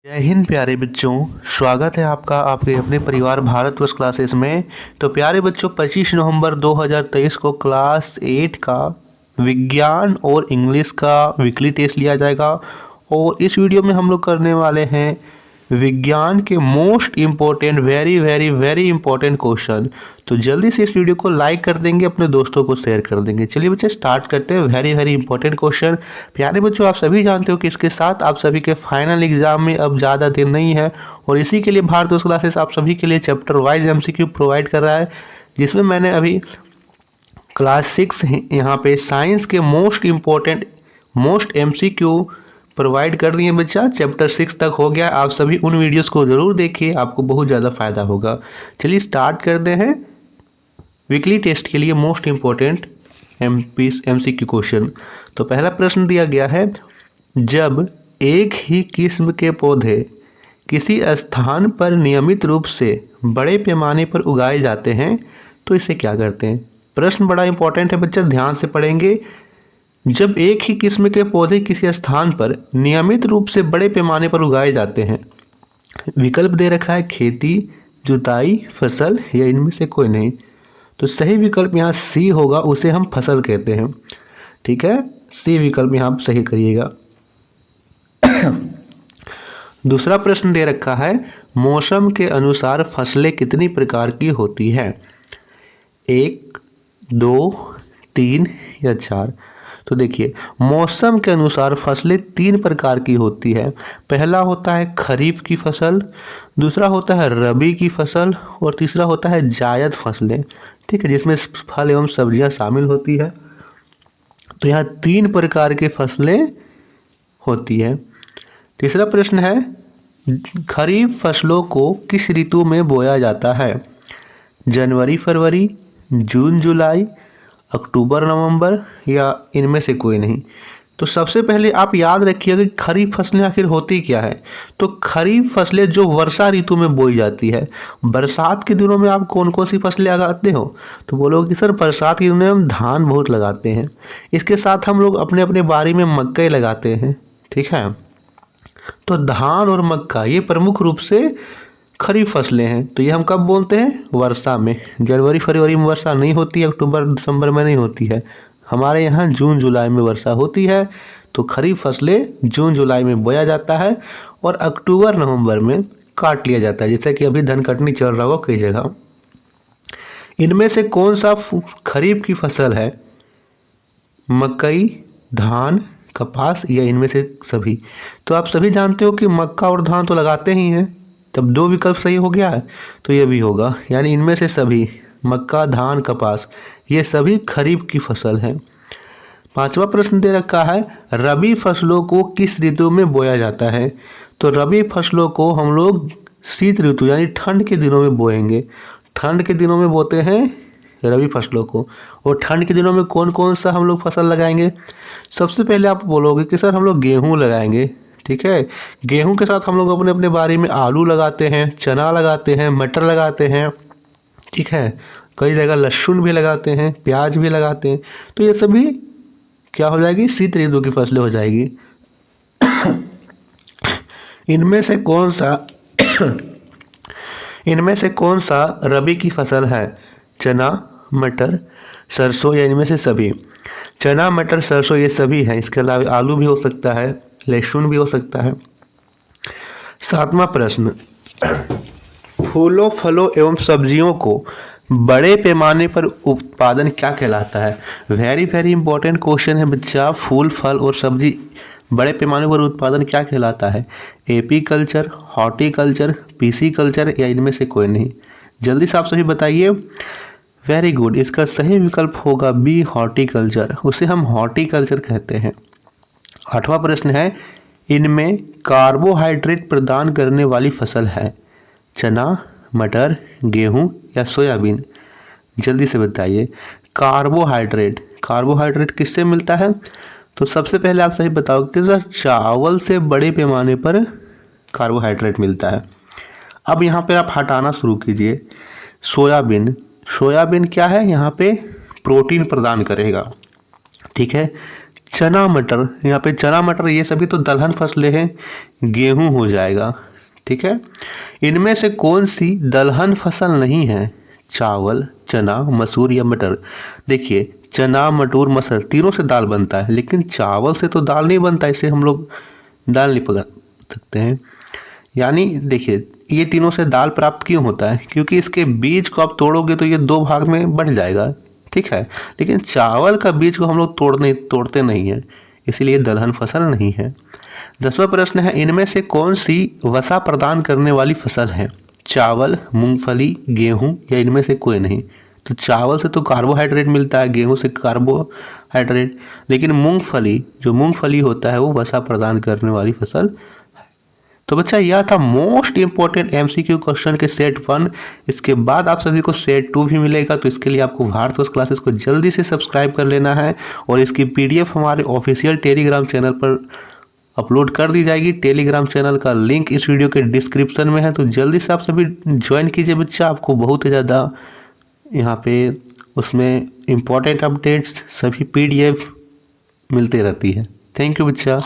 जय हिंद प्यारे बच्चों। स्वागत है आपका आपके अपने परिवार भारतवर्ष क्लासेस में। तो प्यारे बच्चों 25 नवंबर 2023 को क्लास 8 का विज्ञान और इंग्लिश का वीकली टेस्ट लिया जाएगा और इस वीडियो में हम लोग करने वाले हैं विज्ञान के most important very very very important question. तो जल्दी से इस वीडियो को लाइक कर देंगे, अपने दोस्तों को शेयर कर देंगे। चलिए बच्चे स्टार्ट करते हैं वेरी वेरी इंपॉर्टेंट क्वेश्चन। प्यारे बच्चों आप सभी जानते हो कि इसके साथ आप सभी के फाइनल एग्जाम में अब ज़्यादा दिन नहीं है और इसी के लिए भारतवर्ष क्लासेस आप सभी के लिए चैप्टर वाइज MCQ प्रोवाइड कर रहा है, जिसमें मैंने अभी क्लास 6 यहाँ पे साइंस के most important most MCQ provide कर रही है बच्चा। चैप्टर 6 तक हो गया। आप सभी उन वीडियोस को ज़रूर देखिए, आपको बहुत ज़्यादा फायदा होगा। चलिए स्टार्ट करते हैं वीकली टेस्ट के लिए मोस्ट इम्पोर्टेंट MCQ क्वेश्चन। तो पहला प्रश्न दिया गया है, जब एक ही किस्म के पौधे किसी स्थान पर नियमित रूप से बड़े पैमाने पर उगाए जाते हैं तो इसे क्या करते हैं। प्रश्न बड़ा इंपॉर्टेंट है बच्चा, ध्यान से पढ़ेंगे। जब एक ही किस्म के पौधे किसी स्थान पर नियमित रूप से बड़े पैमाने पर उगाए जाते हैं, विकल्प दे रखा है खेती, जुताई, फसल या इनमें से कोई नहीं। तो सही विकल्प यहाँ सी होगा, उसे हम फसल कहते हैं। ठीक है, सी विकल्प यहाँ आप सही करिएगा। दूसरा प्रश्न दे रखा है, मौसम के अनुसार फसलें कितनी प्रकार की होती है। 1, 2, 3 या 4। तो देखिए मौसम के अनुसार फसलें 3 प्रकार की होती है। पहला होता है खरीफ की फसल, दूसरा होता है रबी की फसल और तीसरा होता है जायद फसलें। ठीक है, जिसमें फल एवं सब्जियां शामिल होती है। तो यहाँ 3 प्रकार की फसलें होती है। तीसरा प्रश्न है, खरीफ फसलों को किस ऋतु में बोया जाता है। जनवरी फरवरी, जून जुलाई, अक्टूबर नवंबर या इनमें से कोई नहीं। तो सबसे पहले आप याद रखिएगा कि खरीफ फसलें आखिर होती क्या है। तो खरीफ फसलें जो वर्षा ऋतु में बोई जाती है। बरसात के दिनों में आप कौन कौन सी फसलें लगाते हो, तो बोलोगे कि सर बरसात के दिनों में हम धान बहुत लगाते हैं। इसके साथ हम लोग अपने अपने बाड़ी में मक्का लगाते हैं। ठीक है, तो धान और मक्का ये प्रमुख रूप से खरीफ फसलें हैं। तो ये हम कब बोलते हैं, वर्षा में। जनवरी फरवरी में वर्षा नहीं होती है, अक्टूबर दिसंबर में नहीं होती है। हमारे यहाँ जून जुलाई में वर्षा होती है। तो खरीफ फसलें जून जुलाई में बोया जाता है और अक्टूबर नवंबर में काट लिया जाता है, जैसे कि अभी धन कटनी चल रहा होगा कई जगह। इनमें से कौन सा खरीफ की फसल है, मकई, धान, कपास या इनमें से सभी। तो आप सभी जानते हो कि मक्का और धान तो लगाते ही हैं, तब 2 विकल्प सही हो गया है। तो ये भी होगा, यानी इनमें से सभी मक्का, धान, कपास ये सभी खरीफ की फसल हैं। 5वां प्रश्न दे रखा है, रबी फसलों को किस ऋतु में बोया जाता है। तो रबी फसलों को हम लोग शीत ऋतु यानी ठंड के दिनों में बोएंगे। ठंड के दिनों में बोते हैं रबी फसलों को। और ठंड के दिनों में कौन कौन सा हम लोग फसल लगाएंगे। सबसे पहले आप बोलोगे कि सर हम लोग गेहूँ लगाएंगे। ठीक है, गेहूं के साथ हम लोग अपने अपने बाड़ी में आलू लगाते हैं, चना लगाते हैं, मटर लगाते हैं। ठीक है, कई जगह लहसुन भी लगाते हैं, प्याज भी लगाते हैं। तो ये सभी क्या हो जाएगी, शीत ऋतु की फसलें हो जाएगी। इनमें से कौन सा रबी की फसल है। चना, मटर, सरसों या इनमें से सभी। चना, मटर, सरसों ये सभी हैं। इसके अलावा आलू भी हो सकता है, लहसुन भी हो सकता है। 7वां प्रश्न, फूलों फलों एवं सब्जियों को बड़े पैमाने पर उत्पादन क्या कहलाता है। वेरी वेरी इंपॉर्टेंट क्वेश्चन है बच्चा। फूल फल और सब्जी बड़े पैमाने पर उत्पादन क्या कहलाता है। एपीकल्चर, हॉर्टिकल्चर, पीसीकल्चर या इनमें से कोई नहीं। जल्दी से आप सभी बताइए। वेरी गुड, इसका सही विकल्प होगा बी, हॉर्टिकल्चर। उसे हम हॉर्टिकल्चर कहते हैं। 8वां प्रश्न है, इनमें कार्बोहाइड्रेट प्रदान करने वाली फसल है। चना, मटर, गेहूं या सोयाबीन। जल्दी से बताइए। कार्बोहाइड्रेट किससे मिलता है। तो सबसे पहले आप सही बताओ कि सर चावल से बड़े पैमाने पर कार्बोहाइड्रेट मिलता है। अब यहाँ पे आप हटाना शुरू कीजिए। सोयाबीन क्या है, यहाँ पे प्रोटीन प्रदान करेगा। ठीक है, चना मटर, यहाँ पे चना मटर ये सभी तो दलहन फसलें हैं, गेहूं हो जाएगा। ठीक है, इनमें से कौन सी दलहन फसल नहीं है? चावल, चना, मसूर या मटर। देखिए चना, मटूर, मसूर तीनों से दाल बनता है, लेकिन चावल से तो दाल नहीं बनता, इसे हम लोग दाल नहीं पका सकते हैं। यानी देखिए ये तीनों से दाल प्राप्त क्यों होता है? क्योंकि इसके बीज को आप तोड़ोगे तो ये दो भाग में बढ़ जाएगा। ठीक है, लेकिन चावल का बीज को हम लोग तोड़ते नहीं हैं, इसीलिए दलहन फसल नहीं है। 10वां प्रश्न है, इनमें से कौन सी वसा प्रदान करने वाली फसल है? चावल, मूंगफली, गेहूं या इनमें से कोई नहीं। तो चावल से तो कार्बोहाइड्रेट मिलता है, गेहूं से कार्बोहाइड्रेट, लेकिन जो मूंगफली होता है वो वसा प्रदान करने वाली फसल। तो बच्चा यह था मोस्ट इंपॉर्टेंट एमसीक्यू क्वेश्चन के सेट 1। इसके बाद आप सभी को सेट 2 भी मिलेगा, तो इसके लिए आपको भारत क्लासेस को जल्दी से सब्सक्राइब कर लेना है और इसकी पीडीएफ हमारे ऑफिशियल टेलीग्राम चैनल पर अपलोड कर दी जाएगी। टेलीग्राम चैनल का लिंक इस वीडियो के डिस्क्रिप्शन में है, तो जल्दी से आप सभी ज्वाइन कीजिए बच्चा। आपको बहुत ज़्यादा यहाँ पे उसमें इम्पॉर्टेंट अपडेट्स सभी पीडीएफ मिलते रहती है। थैंक यू बच्चा।